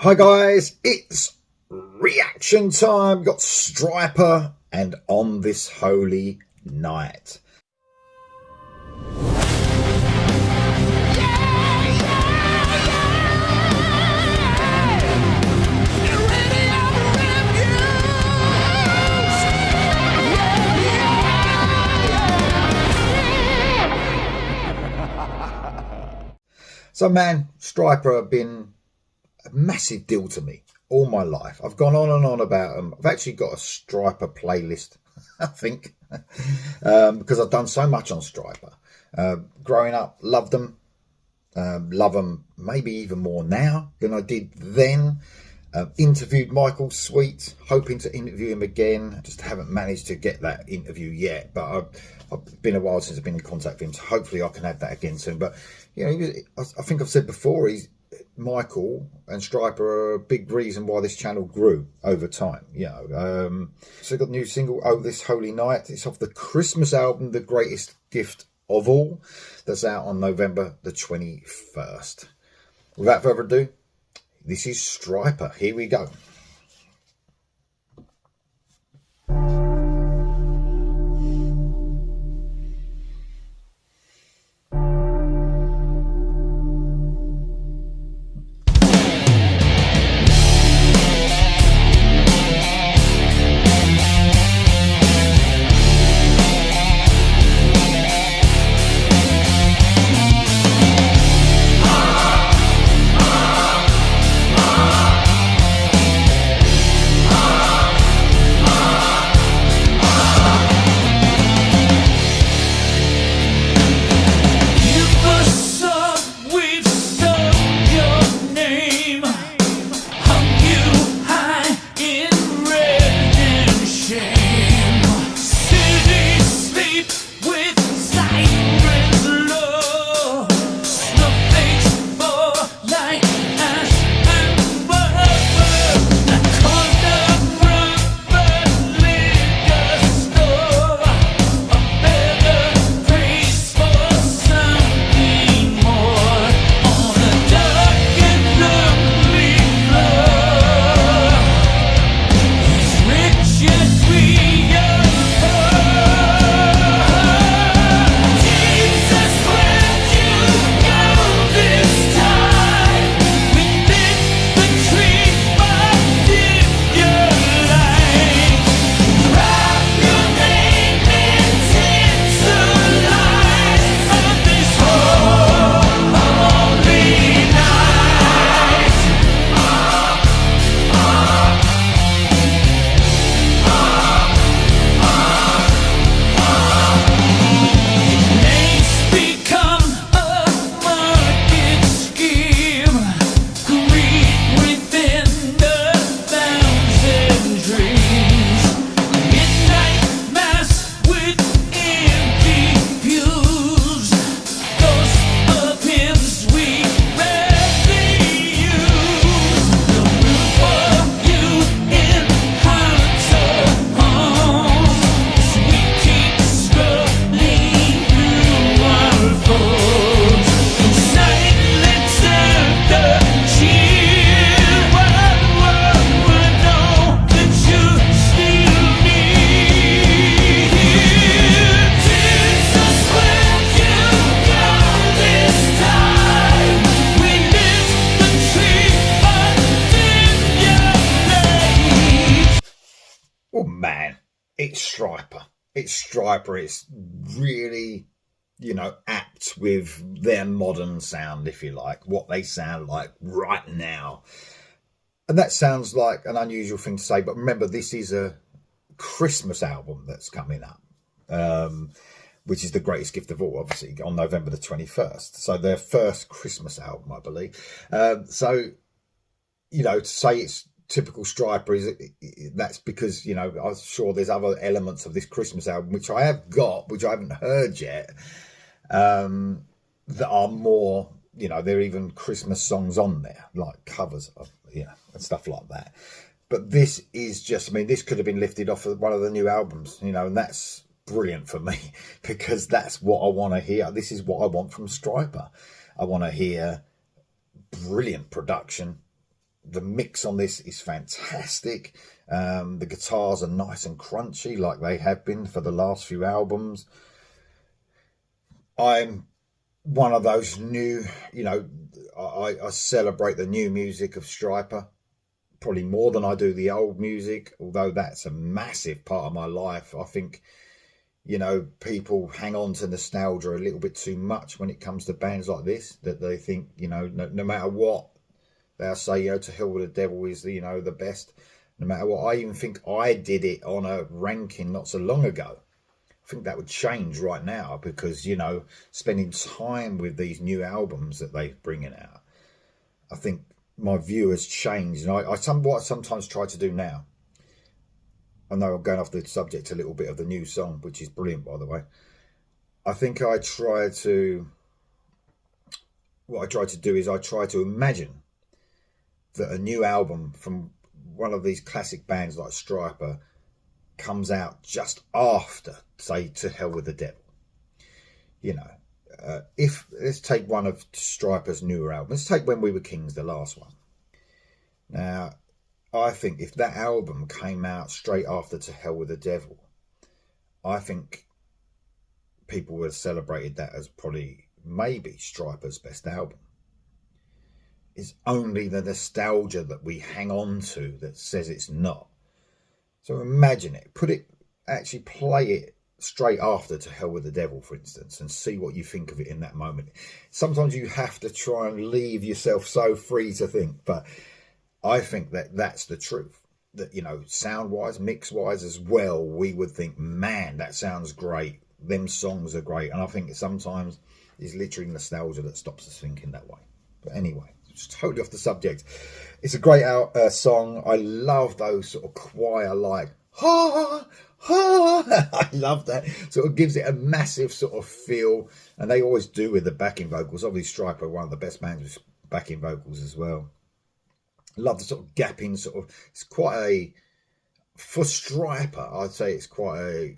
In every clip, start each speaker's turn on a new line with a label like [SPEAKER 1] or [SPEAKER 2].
[SPEAKER 1] Hi guys, it's reaction time. Got Stryper and On This Holy Night. So man, Stryper have been a massive deal to me all my life. I've gone on and on about them. I've actually got a Stryper playlist, I think, because I've done so much on Stryper. Growing up, loved them. Love them maybe even more now than I did then. Interviewed Michael Sweet, hoping to interview him again. Just haven't managed to get that interview yet, but I've been a while since I've been in contact with him, so hopefully I can have that again soon. But you know, I think I've said before, Michael and Stryper are a big reason why this channel grew over time. You know, so I got a new single, "Oh This Holy Night." It's off the Christmas album, "The Greatest Gift of All," that's out on November the 21st. Without further ado, this is Stryper. Here we go. Oh man, it's Stryper. It's Stryper. It's really, you know, apt with their modern sound, if you like, what they sound like right now. And that sounds like an unusual thing to say, but remember, this is a Christmas album that's coming up, which is The Greatest Gift of All, obviously, on November the 21st. So their first Christmas album, I believe. So, you know, to say it's typical Stryper is that's because, you know, I'm sure there's other elements of this Christmas album which I have got, which I haven't heard yet, that are more, you know, there are even Christmas songs on there, like covers of, you know, and stuff like that. But this is just, I mean, this could have been lifted off of one of the new albums, you know, and that's brilliant for me because that's what I want to hear. This is what I want from Stryper. I want to hear brilliant production, The mix on this is fantastic. The guitars are nice and crunchy like they have been for the last few albums. I'm one of those new, I celebrate the new music of Stryper probably more than I do the old music, although that's a massive part of my life. I think, people hang on to nostalgia a little bit too much when it comes to bands like this, that they think, no matter what, they'll say, To Hell with the Devil is, the best, no matter what. I even think I did it on a ranking not so long ago. I think that would change right now because, spending time with these new albums that they're bringing out, I think my view has changed. And what I sometimes try to do now, I know I'm going off the subject a little bit of the new song, which is brilliant, by the way. I think what I try to do is I try to imagine that a new album from one of these classic bands like Stryper comes out just after, say, To Hell with the Devil. Let's take one of Stryper's newer albums. Let's take When We Were Kings, the last one. Now, I think if that album came out straight after To Hell with the Devil, I think people would have celebrated that as maybe Stryper's best album. It's only the nostalgia that we hang on to that says it's not. So imagine it. Actually play it straight after To Hell with the Devil, for instance, and see what you think of it in that moment. Sometimes you have to try and leave yourself so free to think, but I think that's the truth. That, sound-wise, mix-wise as well, we would think, man, that sounds great. Them songs are great. And I think sometimes it's literally nostalgia that stops us thinking that way. But anyway, it's totally off the subject. It's a great song. I love those sort of choir-like, ha, ha. I love that. Sort of gives it a massive sort of feel. And they always do with the backing vocals. Obviously, Stryper, one of the best bands with backing vocals as well. Love the sort of gapping sort of, it's quite for Stryper, I'd say it's quite a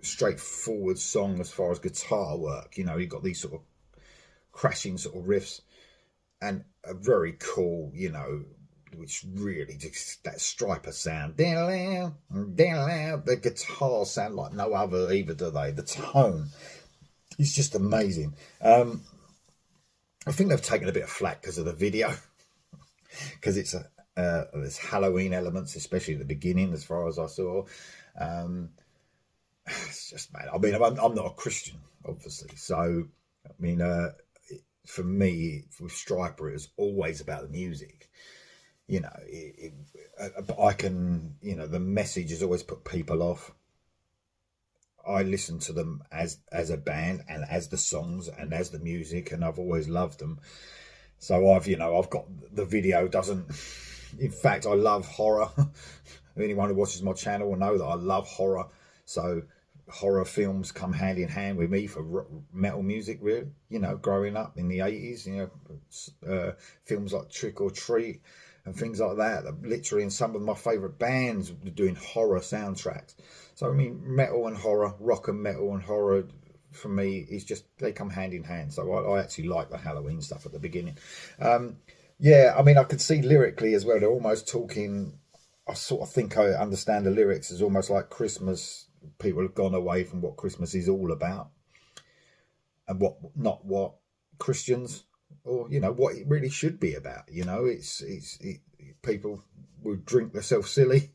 [SPEAKER 1] straightforward song as far as guitar work. You've got these sort of crashing sort of riffs and a very cool, which really just that Stryper sound. The guitars sound like no other either, do they? The tone is just amazing. I think they've taken a bit of flack because of the video. Because there's Halloween elements, especially at the beginning, as far as I saw. It's just, man, I'm not a Christian, obviously. So, for me, with Stryper, it was always about the music. I can, the message has always put people off. I listen to them as a band and as the songs and as the music, and I've always loved them. So I've got the video doesn't. In fact, I love horror. Anyone who watches my channel will know that I love horror. So horror films come hand in hand with me for metal music. Really, growing up in the 80s, films like Trick or Treat and things like that. Literally, in some of my favourite bands were doing horror soundtracks. So metal and horror, rock and metal and horror, for me, is just, they come hand in hand. So I actually like the Halloween stuff at the beginning. I could see lyrically as well, they're almost talking, I sort of think I understand the lyrics as almost like Christmas. People have gone away from what Christmas is all about and not what Christians, or what it really should be about. People will drink themselves silly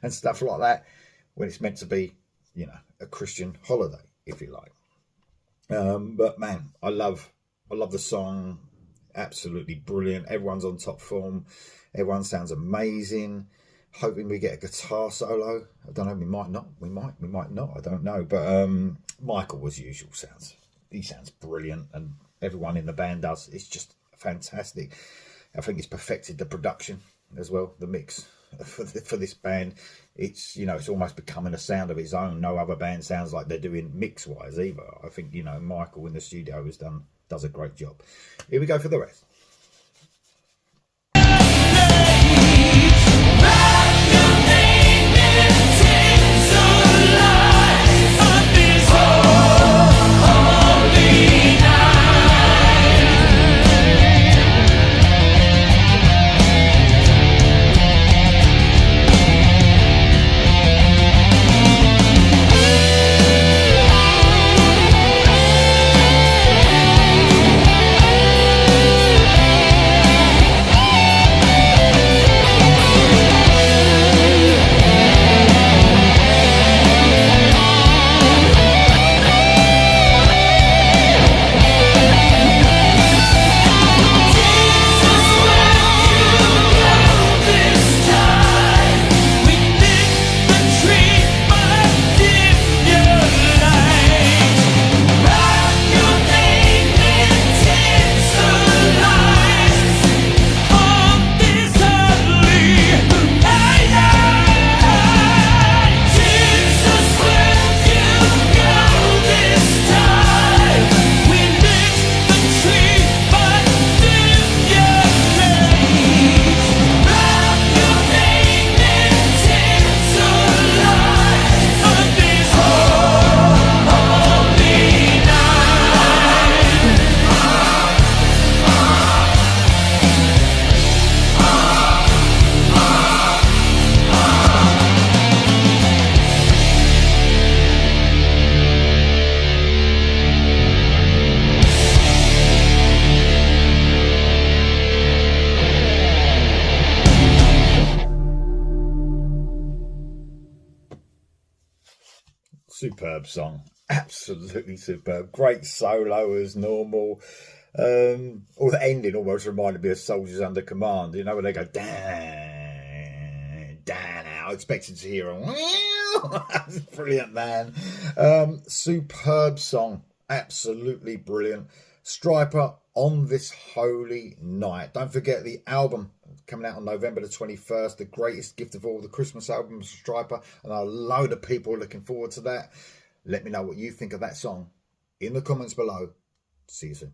[SPEAKER 1] and stuff like that when it's meant to be, a Christian holiday, if you like. But man, I love the song. Absolutely brilliant. Everyone's on top form. Everyone sounds amazing. Hoping we get a guitar solo. I don't know. We might not. We might not. I don't know. But Michael, as usual, sounds brilliant, and everyone in the band does. It's just fantastic. I think it's perfected the production as well. The mix for this band, it's it's almost becoming a sound of its own. No other band sounds like they're doing mix wise either. I think Michael in the studio does a great job. Here we go for the rest. Superb song. Absolutely superb. Great solo as normal. Or the ending almost reminded me of Soldiers Under Command, you know, where they go, Dan, Dan, I expected to hear a That's brilliant, man. Superb song. Absolutely brilliant. Stryper on this holy night. Don't forget the album coming out on November the 21st, the greatest gift of all, the Christmas album of Stryper, and a load of people are looking forward to that. Let me know what you think of that song in the comments below. See you soon.